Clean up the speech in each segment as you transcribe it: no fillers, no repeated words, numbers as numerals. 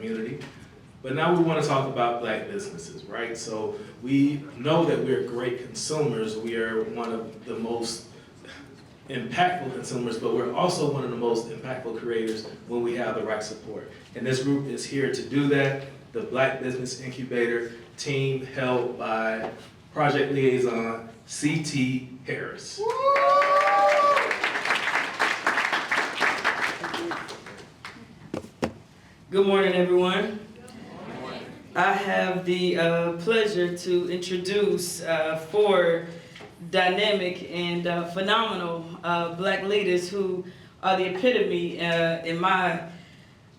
community. But now we want to talk about Black businesses, right? So we know that we're great consumers. We are one of the most impactful consumers, but we're also one of the most impactful creators when we have the right support. And this group is here to do that. The Black Business Incubator team, held by Project Liaison C.T. Harris. Good morning, everyone. I have the pleasure to introduce four dynamic and phenomenal Black leaders who are the epitome in my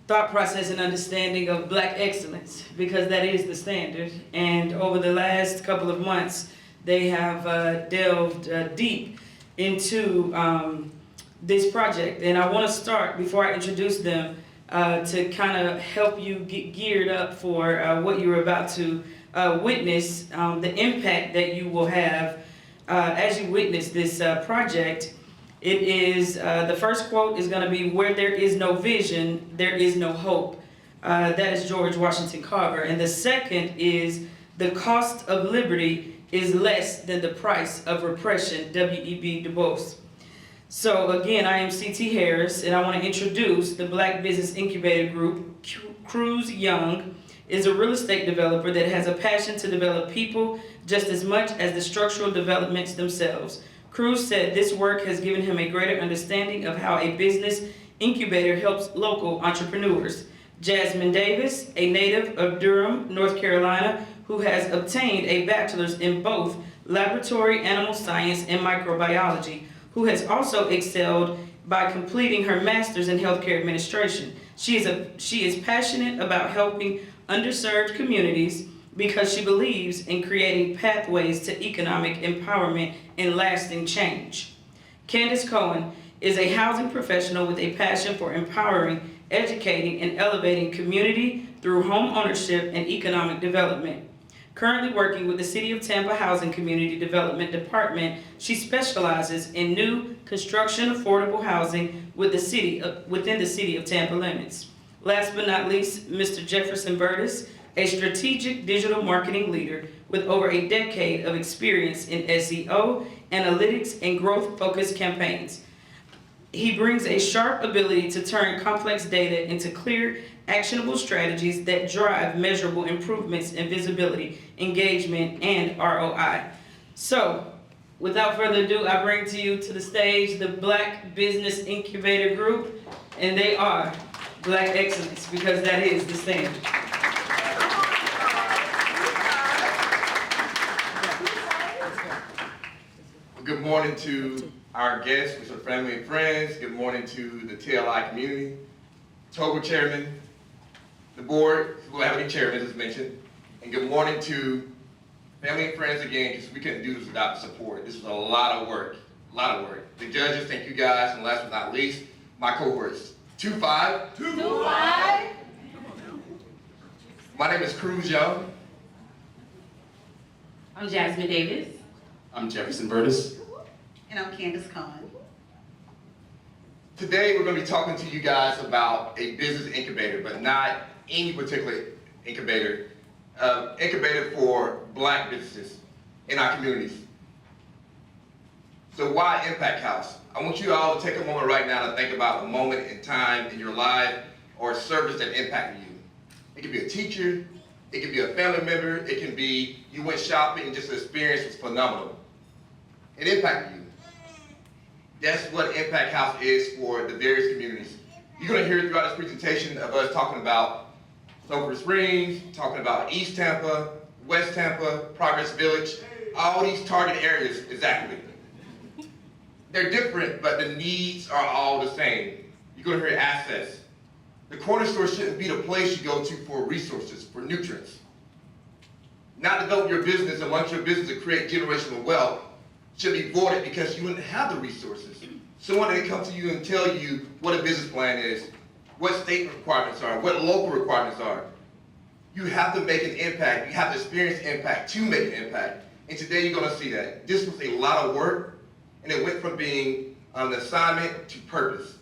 thought process and understanding of Black excellence, because that is the standard. And over the last couple of months, they have delved deep into this project. And I want to start, before I introduce them, to kind of help you get geared up for what you're about to witness, the impact that you will have as you witness this project. It is, the first quote is going to be, "Where there is no vision, there is no hope." That is George Washington Carver. And the second is, "The cost of liberty is less than the price of repression," W.E.B. Du Bois. So again, I am C.T. Harris, and I want to introduce the Black Business Incubator Group. Cruz Young is a real estate developer that has a passion to develop people just as much as the structural developments themselves. Cruz said this work has given him a greater understanding of how a business incubator helps local entrepreneurs. Jasmin Davis, a native of Durham, North Carolina, who has obtained a bachelor's in both laboratory animal science and microbiology, who has also excelled by completing her master's in healthcare administration. She is passionate about helping underserved communities because she believes in creating pathways to economic empowerment and lasting change. Candice Cowen is a housing professional with a passion for empowering, educating, and elevating community through home ownership and economic development. Currently working with the City of Tampa Housing Community Development Department, she specializes in new construction affordable housing within the City of Tampa limits. Last but not least, Mr. Jefferson Vertus, a strategic digital marketing leader with over a decade of experience in SEO, analytics, and growth-focused campaigns. He brings a sharp ability to turn complex data into clear, actionable strategies that drive measurable improvements in visibility, engagement, and ROI. So, without further ado, I bring to you to the stage the Black Business Incubator Group, and they are Black excellence, because that is the standard. Good morning to our guests, which are family and friends. Good morning to the TLI community, TOBA chairman, the board, who will have any chairman as mentioned, and good morning to family and friends again, because we couldn't do this without the support. This was a lot of work, a lot of work. The judges, thank you guys, and last but not least, my cohorts. 2-5. 2-5. My name is Cruz Young. I'm Jasmin Davis. I'm Jefferson Vertus. And I'm Candice Cowen. Today we're going to be talking to you guys about a business incubator, but not any particular incubator. Incubator for Black businesses in our communities. So why Impact House? I want you all to take a moment right now to think about a moment in time in your life or a service that impacted you. It could be a teacher, it could be a family member, it can be you went shopping and just the experience was phenomenal. It impacted you. That's what Impact House is for the various communities. You're going to hear throughout this presentation of us talking about Sulphur Springs, talking about East Tampa, West Tampa, Progress Village, all these target areas exactly. They're different, but the needs are all the same. You're going to hear access. The corner store shouldn't be the place you go to for resources, for nutrients. Not develop your business and launch your business to create generational wealth should be voided because you wouldn't have the resources. Someone that can come to you and tell you what a business plan is, what state requirements are, what local requirements are. You have to make an impact. You have to experience impact to make an impact. And today you're going to see that. This was a lot of work, and it went from being an assignment to purpose,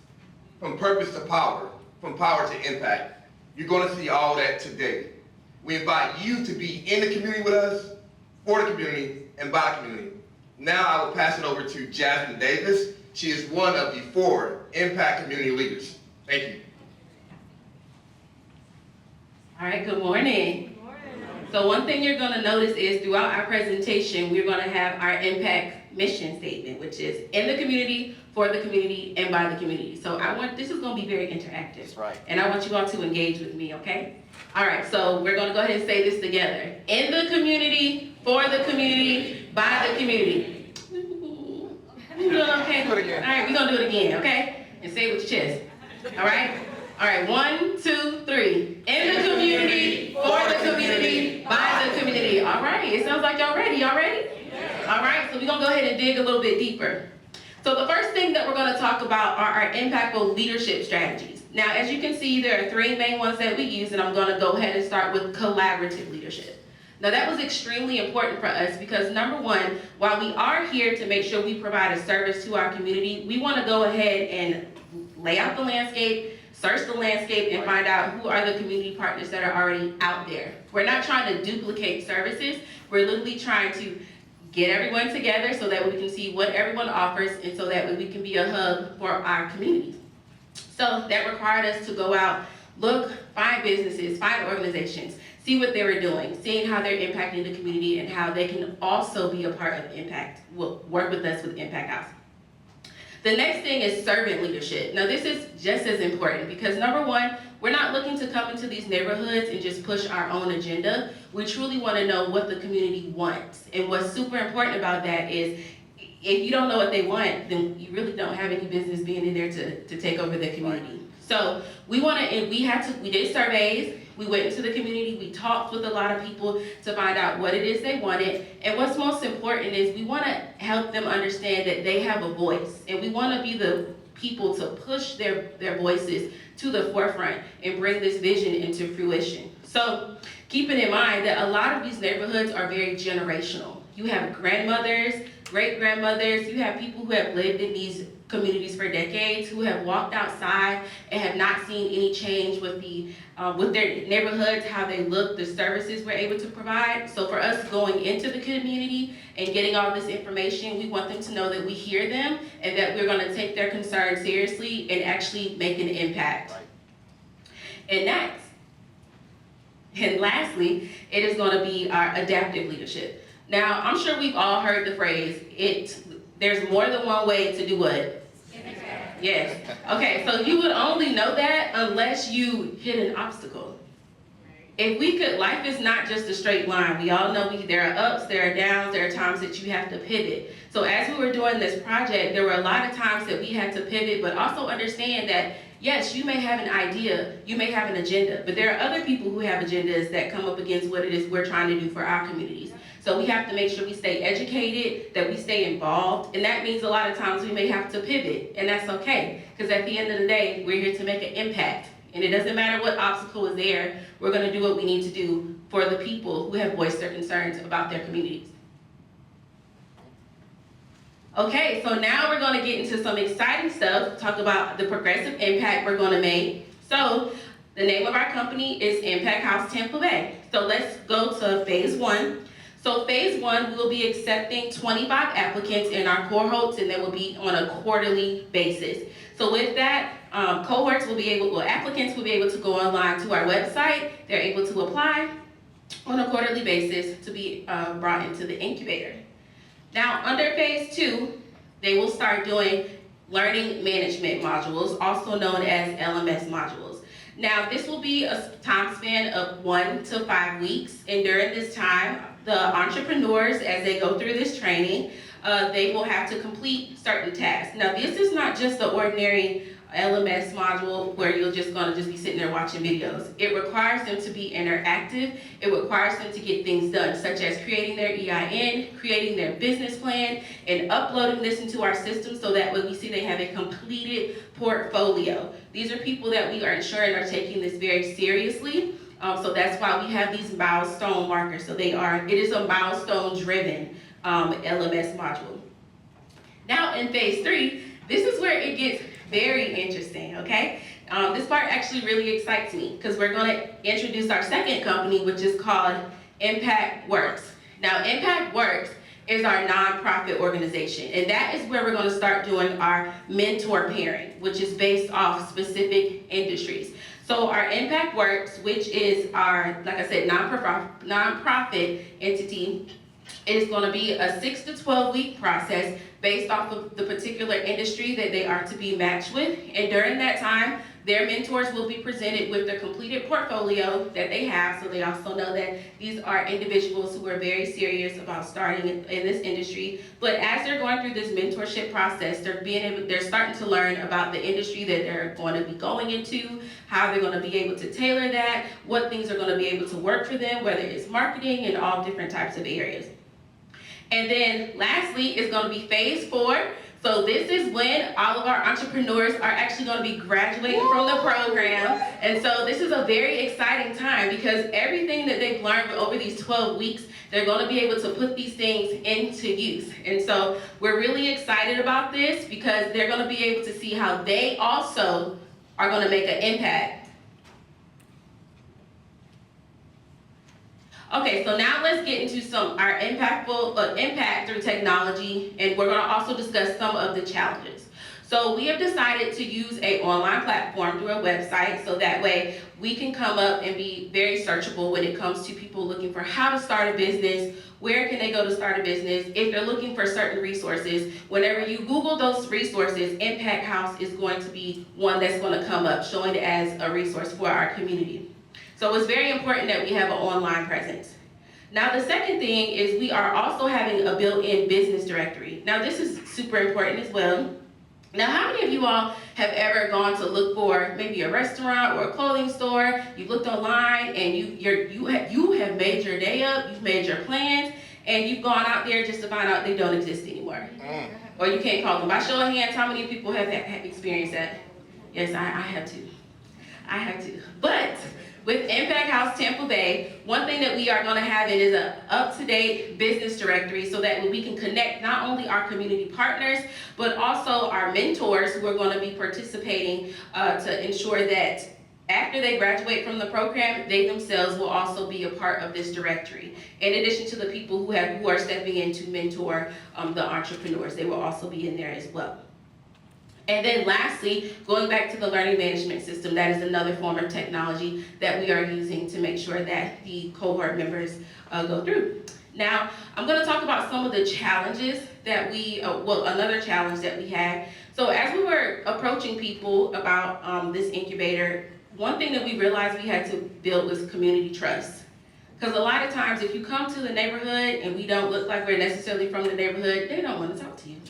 from purpose to power, from power to impact. You're gonna see all that today. We invite you to be in the community with us, for the community, and by the community. Now I will pass it over to Jasmin Davis. She is one of the 4 Impact Community Leaders. Thank you. All right, good morning. Good morning. So one thing you're gonna notice is throughout our presentation, we're gonna have our impact mission statement, which is in the community, for the community, and by the community. So this is gonna be very interactive. That's right. And I want you all to engage with me, okay? All right, so we're gonna go ahead and say this together. In the community, for the community, by the community. You doing okay? Do it again. All right, we're gonna do it again, okay? And say it with your chest, all right? All right, 1, 2, 3. In the community, for the community, by the community. All right, it sounds like y'all ready. Y'all ready? All right, so we're gonna go ahead and dig a little bit deeper. So the first thing that we're gonna talk about are our impactful leadership strategies. Now, as you can see, there are 3 main ones that we use, and I'm gonna go ahead and start with collaborative leadership. Now, that was extremely important for us because number 1, while we are here to make sure we provide a service to our community, we wanna go ahead and lay out the landscape, search the landscape, and find out who are the community partners that are already out there. We're not trying to duplicate services. We're literally trying to get everyone together so that we can see what everyone offers and so that we can be a hub for our communities. So that required us to go out, look, find businesses, find organizations, see what they were doing, seeing how they're impacting the community and how they can also be a part of Impact, work with us with Impact House. The next thing is servant leadership. Now this is just as important because number 1, we're not looking to come into these neighborhoods and just push our own agenda. We truly want to know what the community wants. And what's super important about that is if you don't know what they want, then you really don't have any business being in there to take over the community. Right. So we did surveys, we went into the community, we talked with a lot of people to find out what it is they wanted. And what's most important is we want to help them understand that they have a voice. And we want to be the people to push their voices to the forefront and bring this vision into fruition. So keeping in mind that a lot of these neighborhoods are very generational. You have grandmothers, great-grandmothers, you have people who have lived in these communities for decades, who have walked outside and have not seen any change with their neighborhoods, how they look, the services we're able to provide. So for us going into the community and getting all this information, we want them to know that we hear them and that we're gonna take their concerns seriously and actually make an impact. Right. And lastly, it is gonna be our adaptive leadership. Now, I'm sure we've all heard the phrase, there's more than one way to do what? Yes. Okay, so you would only know that unless you hit an obstacle. Life is not just a straight line. We all know there are ups, there are downs, there are times that you have to pivot. So as we were doing this project, there were a lot of times that we had to pivot, but also understand that yes, you may have an idea, you may have an agenda, but there are other people who have agendas that come up against what it is we're trying to do for our communities. So we have to make sure we stay educated, that we stay involved, and that means a lot of times we may have to pivot, and that's okay, because at the end of the day, we're here to make an impact, and it doesn't matter what obstacle is there, we're gonna do what we need to do for the people who have voiced their concerns about their communities. Okay, so now we're gonna get into some exciting stuff, talk about the progressive impact we're gonna make. So the name of our company is Impact House Tampa Bay. So let's go to phase 1. So phase 1, we'll be accepting 25 applicants in our cohorts, and they will be on a quarterly basis. So with that, applicants will be able to go online to our website. They're able to apply on a quarterly basis to be brought into the incubator. Now, under phase 2, they will start doing learning management modules, also known as LMS modules. Now, this will be a time span of 1 to 5 weeks, and during this time, the entrepreneurs, as they go through this training, they will have to complete certain tasks. Now, this is not just the ordinary LMS module where you're just gonna be sitting there watching videos. It requires them to be interactive. It requires them to get things done, such as creating their EIN, creating their business plan, and uploading this into our system so that when we see they have a completed portfolio. These are people that we are ensuring are taking this very seriously. So that's why we have these milestone markers. So it is a milestone-driven LMS module. Now in phase 3, this is where it gets very interesting, okay? This part actually really excites me because we're going to introduce our second company, which is called Impact Works. Now, Impact Works is our nonprofit organization, and that is where we're going to start doing our mentor pairing, which is based off specific industries. So our Impact Works, which is our, like I said, nonprofit entity, is going to be a 6 to 12 week process based off of the particular industry that they are to be matched with. And during that time, their mentors will be presented with the completed portfolio that they have, so they also know that these are individuals who are very serious about starting in this industry. But as they're going through this mentorship process, they're starting to learn about the industry that they're going to be going into, how they're going to be able to tailor that, what things are going to be able to work for them, whether it's marketing and all different types of areas. And then lastly is going to be phase 4. So this is when all of our entrepreneurs are actually going to be graduating from the program. And so this is a very exciting time because everything that they've learned over these 12 weeks, they're going to be able to put these things into use. And so we're really excited about this because they're going to be able to see how they also are going to make an impact. Okay, so now let's get into our impact through technology, and we're going to also discuss some of the challenges. So we have decided to use an online platform through a website, so that way we can come up and be very searchable when it comes to people looking for how to start a business, where can they go to start a business, if they're looking for certain resources. Whenever you Google those resources, Impact House is going to be one that's going to come up, showing it as a resource for our community. So it's very important that we have an online presence. Now the second thing is we are also having a built-in business directory. Now this is super important as well. Now how many of you all have ever gone to look for maybe a restaurant or a clothing store, you looked online and you have made your day up, you've made your plans, and you've gone out there just to find out they don't exist anymore. Or you can't call them. By show of hands, how many people have experienced that? Yes, I have to. I have to. But with Impact House Tampa Bay, one thing that we are going to have is an up-to-date business directory so that we can connect not only our community partners, but also our mentors who are going to be participating to ensure that after they graduate from the program, they themselves will also be a part of this directory. In addition to the people who are stepping in to mentor the entrepreneurs, they will also be in there as well. And then lastly, going back to the learning management system, that is another form of technology that we are using to make sure that the cohort members go through. Now, I'm going to talk about some of the challenges that another challenge that we had. So as we were approaching people about this incubator, one thing that we realized we had to build was community trust. Because a lot of times if you come to the neighborhood and we don't look like we're necessarily from the neighborhood, they don't want to talk to you.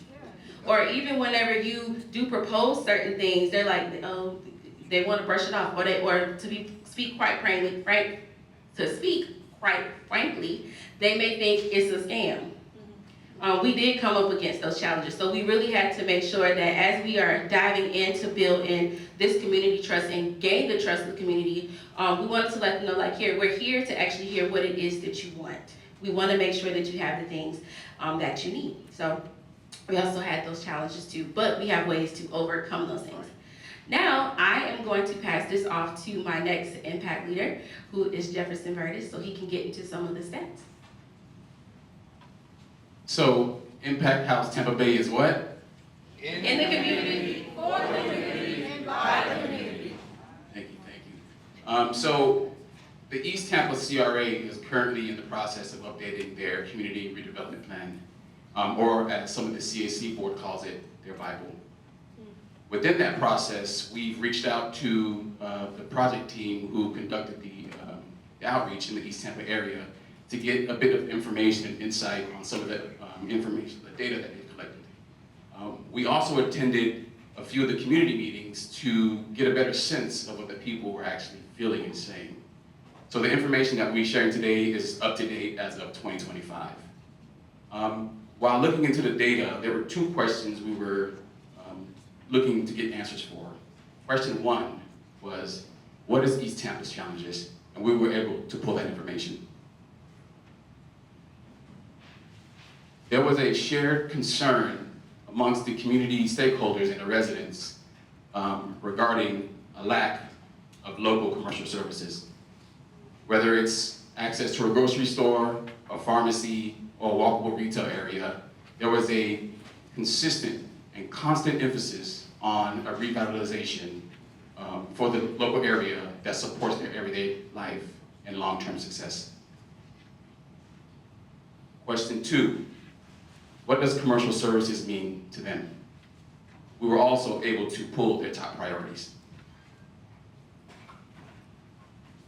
Or even whenever you do propose certain things, they're like, oh, they want to brush it off, or to speak quite frankly, they may think it's a scam. We did come up against those challenges, so we really had to make sure that as we are diving in to build in this community trust and gain the trust of the community, we wanted to let them know, like, we're here to actually hear what it is that you want. We want to make sure that you have the things that you need. So we also had those challenges too, but we have ways to overcome those things. Now, I am going to pass this off to my next impact leader, who is Jefferson Vertus, so he can get into some of the stats. So, Impact House Tampa Bay is what? In the community, for the community, and by the community. Thank you. So, the East Tampa CRA is currently in the process of updating their community redevelopment plan, or as some of the CAC board calls it, their Bible. Within that process, we've reached out to the project team who conducted the outreach in the East Tampa area to get a bit of information and insight on some of the information, the data that they've collected. We also attended a few of the community meetings to get a better sense of what the people were actually feeling and saying. So the information that we're sharing today is up to date as of 2025. While looking into the data, there were two questions we were looking to get answers for. Question one was, what is East Tampa's challenges? And we were able to pull that information. There was a shared concern amongst the community stakeholders and the residents regarding a lack of local commercial services. Whether it's access to a grocery store, a pharmacy, or a walkable retail area, there was a consistent and constant emphasis on a revitalization for the local area that supports their everyday life and long-term success. Question 2, what does commercial services mean to them? We were also able to pull their top priorities.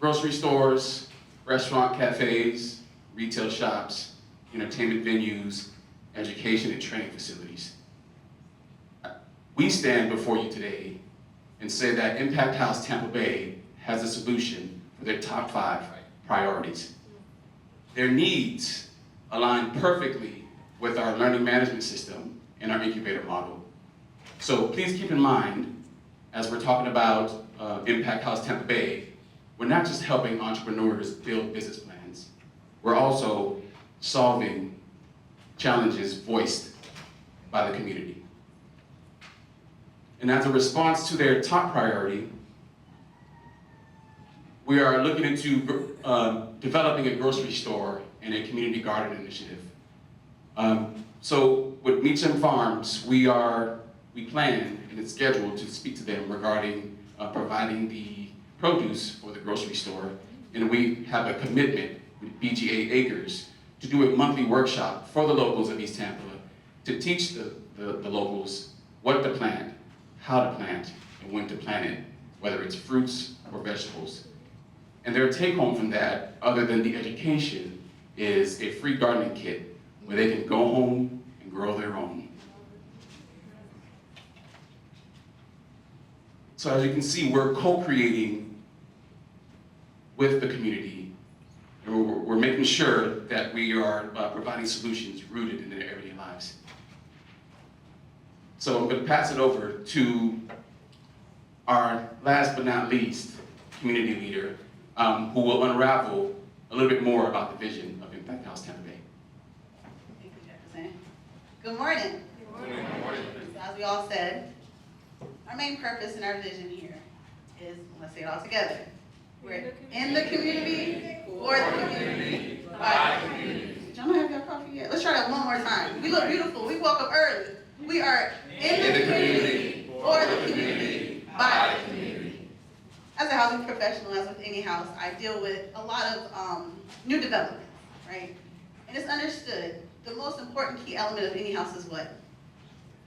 Grocery stores, restaurant cafes, retail shops, entertainment venues, education and training facilities. We stand before you today and say that Impact House Tampa Bay has a solution for their top 5 priorities. Their needs align perfectly with our learning management system and our incubator model. So please keep in mind, as we're talking about Impact House Tampa Bay, we're not just helping entrepreneurs build business plans, we're also solving challenges voiced by the community. And as a response to their top priority, we are looking into developing a grocery store and a community garden initiative. So with Meacham Farms, we plan and it's scheduled to speak to them regarding providing the produce for the grocery store. And we have a commitment with BGA Acres to do a monthly workshop for the locals of East Tampa to teach the locals what to plant, how to plant, and when to plant it, whether it's fruits or vegetables. And their take home from that, other than the education, is a free gardening kit where they can go home and grow their own. So as you can see, we're co-creating with the community, and we're making sure that we are providing solutions rooted in their everyday lives. So I'm going to pass it over to our last but not least community leader, who will unravel a little bit more about the vision of Impact House Tampa Bay. Thank you, Jefferson. Good morning. Good morning. So as we all said, our main purpose and our vision here is, let's say it all together. We're in the community, for the community, by the community. Did y'all not have your coffee yet? Let's try that one more time. We look beautiful. We woke up early. We are in the community, for the community, by the community. As a housing professional, as with any house, I deal with a lot of new developments, right? And it's understood, the most important key element of any house is what?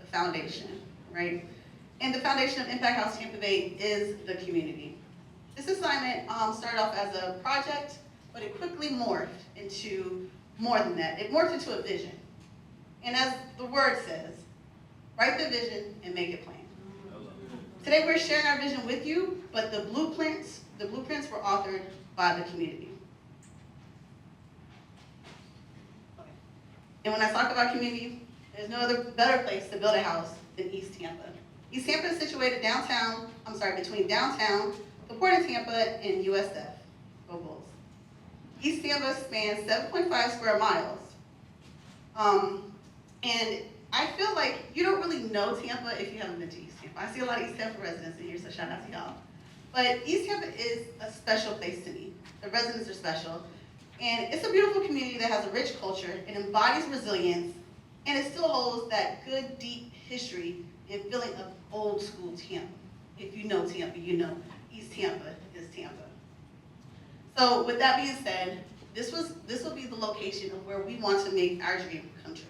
The foundation, right? And the foundation of Impact House Tampa Bay is the community. This assignment started off as a project, but it quickly morphed into more than that. It morphed into a vision. And as the word says, write the vision and make it plain. Today we're sharing our vision with you, but the blueprints were authored by the community. And when I talk about community, there's no other better place to build a house than East Tampa. East Tampa is situated between downtown, the Port of Tampa, and USF, Go Bulls. East Tampa spans 7.5 square miles. And I feel like you don't really know Tampa if you haven't been to East Tampa. I see a lot of East Tampa residents in here, so shout out to y'all. But East Tampa is a special place to me. The residents are special. And it's a beautiful community that has a rich culture, it embodies resilience, and it still holds that good, deep history and feeling of old school Tampa. If you know Tampa, you know East Tampa is Tampa. So with that being said, this will be the location of where we want to make our dream come true.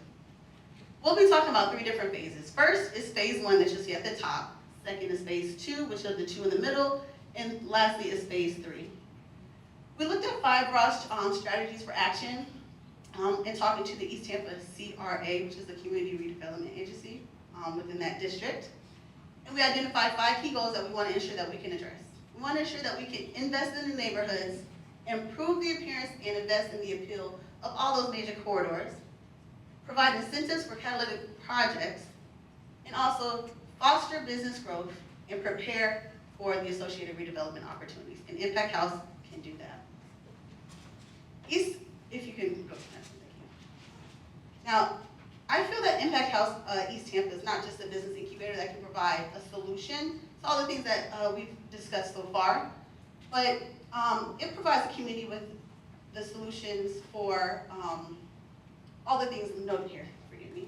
We'll be talking about 3 different phases. First is phase 1 that you'll see at the top. Second is phase 2, which are the 2 in the middle. And lastly is phase 3. We looked at 5 broad strategies for action in talking to the East Tampa CRA, which is the Community Redevelopment Agency within that district. And we identified 5 key goals that we want to ensure that we can address. We want to ensure that we can invest in the neighborhoods, improve the appearance and invest in the appeal of all those major corridors, provide incentives for catalytic projects, and also foster business growth and prepare for the associated redevelopment opportunities. And Impact House can do that. If you can go, thank you. Now, I feel that Impact House East Tampa is not just a business incubator that can provide a solution to all the things that we've discussed so far. But it provides the community with the solutions for all the things noted here, forgive me.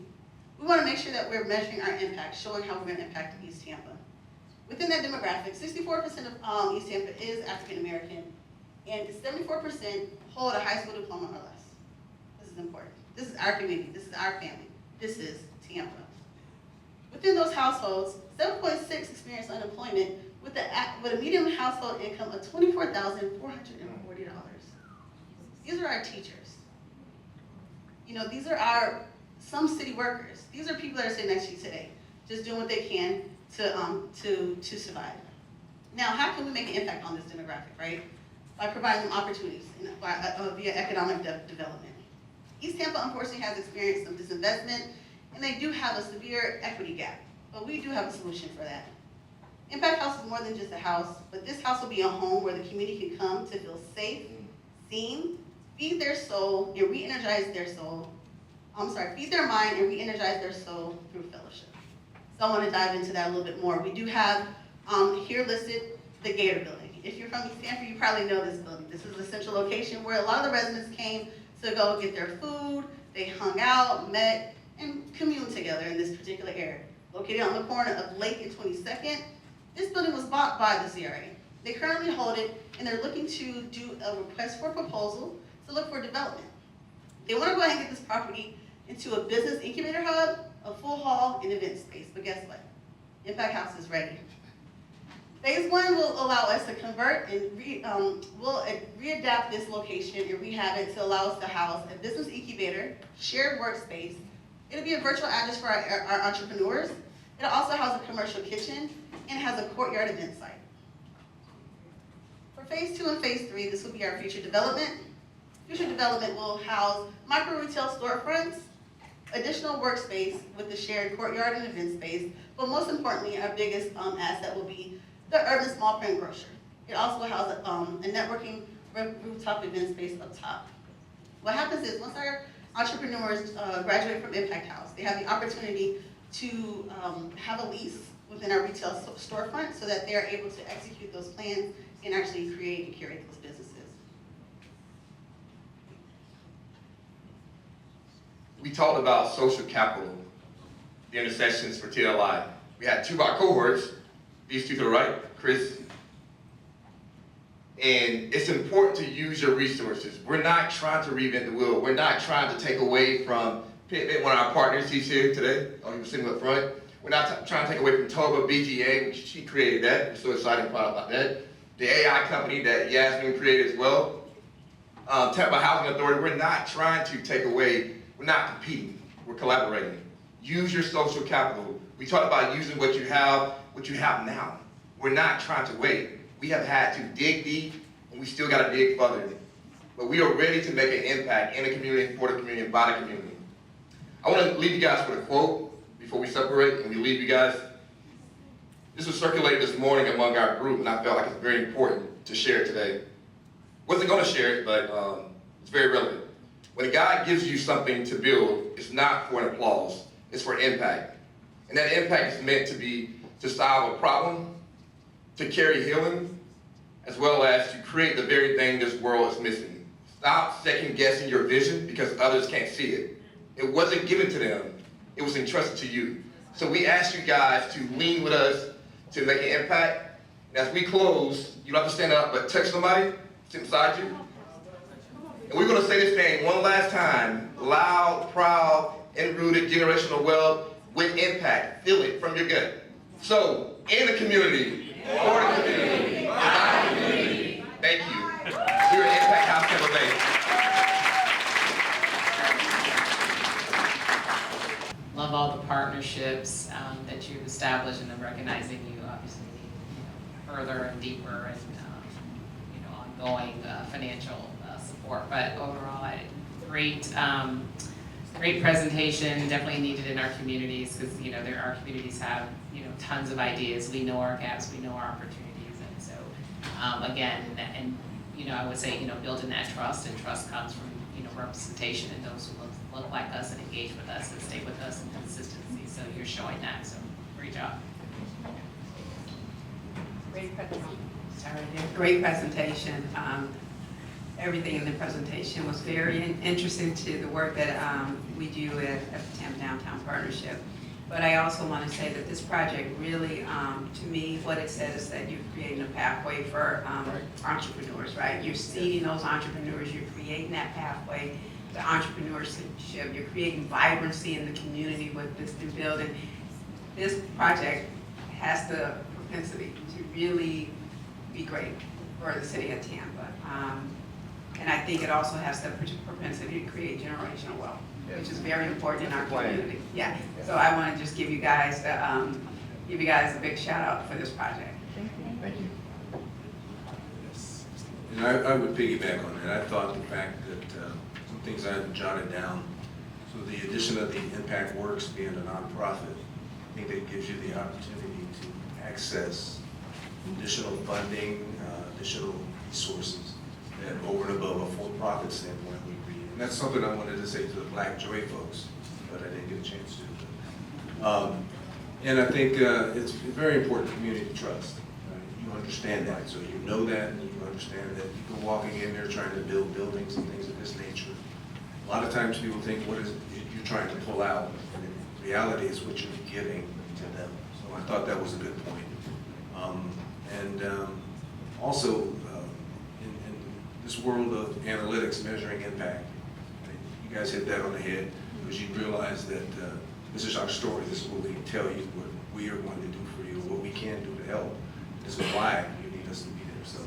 We want to make sure that we're measuring our impact, showing how we're going to impact East Tampa. Within that demographic, 64% of East Tampa is African American, and 74% hold a high school diploma or less. This is important. This is our community. This is our family. This is Tampa. Within those households, 7.6 experience unemployment with a median household income of $24,440. These are our teachers. You know, these are some city workers. These are people that are sitting next to you today, just doing what they can to survive. Now, how can we make an impact on this demographic, right? By providing them opportunities via economic development. East Tampa, unfortunately, has experienced some disinvestment, and they do have a severe equity gap, but we do have a solution for that. Impact House is more than just a house, but this house will be a home where the community can come to feel safe, seen, feed their soul, and re-energize their soul. Feed their mind and re-energize their soul through fellowship. So I want to dive into that a little bit more. We do have here listed the Gator Building. If you're from East Tampa, you probably know this building. This is a central location where a lot of the residents came to go get their food. They hung out, met, and communed together in this particular area. Located on the corner of Lake and 22nd, this building was bought by the CRA. They currently hold it, and they're looking to do a request for proposal to look for development. They want to go ahead and get this property into a business incubator hub, a full hall, and event space. But guess what? Impact House is ready. Phase 1 will allow us to convert and we'll readapt this location and rehab it to allow us to house a business incubator, shared workspace. It'll be a virtual address for our entrepreneurs. It'll also house a commercial kitchen and has a courtyard event site. For Phase 2 and Phase 3, this will be our future development. Future development will house micro retail storefronts, additional workspace with the shared courtyard and event space, but most importantly, our biggest asset will be the urban small print grocer. It also will house a networking rooftop event space up top. What happens is once our entrepreneurs graduate from Impact House, they have the opportunity to have a lease within our retail storefront so that they are able to execute those plans and actually create and curate those businesses. We talked about social capital, the intersections for TLI. We had 2 of our cohorts, these 2 to the right, Chris. And it's important to use your resources. We're not trying to reinvent the wheel. We're not trying to take away from Pittman, one of our partners, he's here today. Oh, he was sitting up front. We're not trying to take away from Toba BGA, which she created that. We're so excited and proud about that. The AI company that Jasmin created as well. Tampa Housing Authority, we're not trying to take away, we're not competing, we're collaborating. Use your social capital. We talked about using what you have now. We're not trying to wait. We have had to dig deep, and we still got to dig further. But we are ready to make an impact in the community, for the community, and by the community. I want to leave you guys with a quote before we separate and we leave you guys. This was circulated this morning among our group, and I felt like it's very important to share it today. Wasn't going to share it, but it's very relevant. When God gives you something to build, it's not for an applause, it's for impact. And that impact is meant to be to solve a problem, to carry healing, as well as to create the very thing this world is missing. Stop second guessing your vision because others can't see it. It wasn't given to them, it was entrusted to you. So we ask you guys to lean with us to make an impact. And as we close, you don't have to stand up, but touch somebody, sit beside you. And we're gonna say this thing one last time, loud, proud, enrooted, generational wealth with impact. Feel it from your gut. So, in the community, for the community, by the community. Thank you. We're at Impact House Tampa Bay. Love all the partnerships that you've established, and I'm recognizing you obviously further and deeper and ongoing financial support. But overall, great presentation. Definitely needed in our communities because our communities have tons of ideas. We know our gaps, we know our opportunities, and so again, and I would say building that trust, and trust comes from representation and those who look like us and engage with us and stay with us and consistency. So you're showing that. So great job. Great presentation. Everything in the presentation was very interesting to the work that we do at the Tampa Downtown Partnership. But I also want to say that this project really, to me, what it says is that you're creating a pathway for entrepreneurs, right? You're seeding those entrepreneurs, you're creating that pathway to entrepreneurship, you're creating vibrancy in the community with this new building. This project has the propensity to really be great for the city of Tampa. And I think it also has the propensity to create generational wealth, which is very important in our community. Yeah. So I want to just give you guys a big shout out for this project. Thank you. And I would piggyback on that. I thought the fact that some things I had jotted down, so the addition of the Impact Works being a nonprofit, I think that gives you the opportunity to access additional funding, additional resources that over and above a for-profit standpoint would be. And that's something I wanted to say to the Black Joy folks, but I didn't get a chance to. And I think it's very important community trust. You understand that, so you know that, and you understand that you go walking in there trying to build buildings and things of this nature. A lot of times people think, what is it you're trying to pull out? And in reality, it's what you're giving to them. So I thought that was a good point. Also, in this world of analytics, measuring impact, you guys hit that on the head, because you realize that this is our story. This is what we tell you, what we are going to do for you, what we can do to help. This is why you need us to be there. So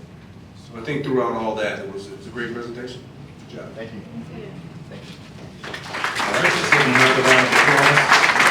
I think throughout all that, it was a great presentation. Good job. Thank you. Thank you. All right, let's give them another round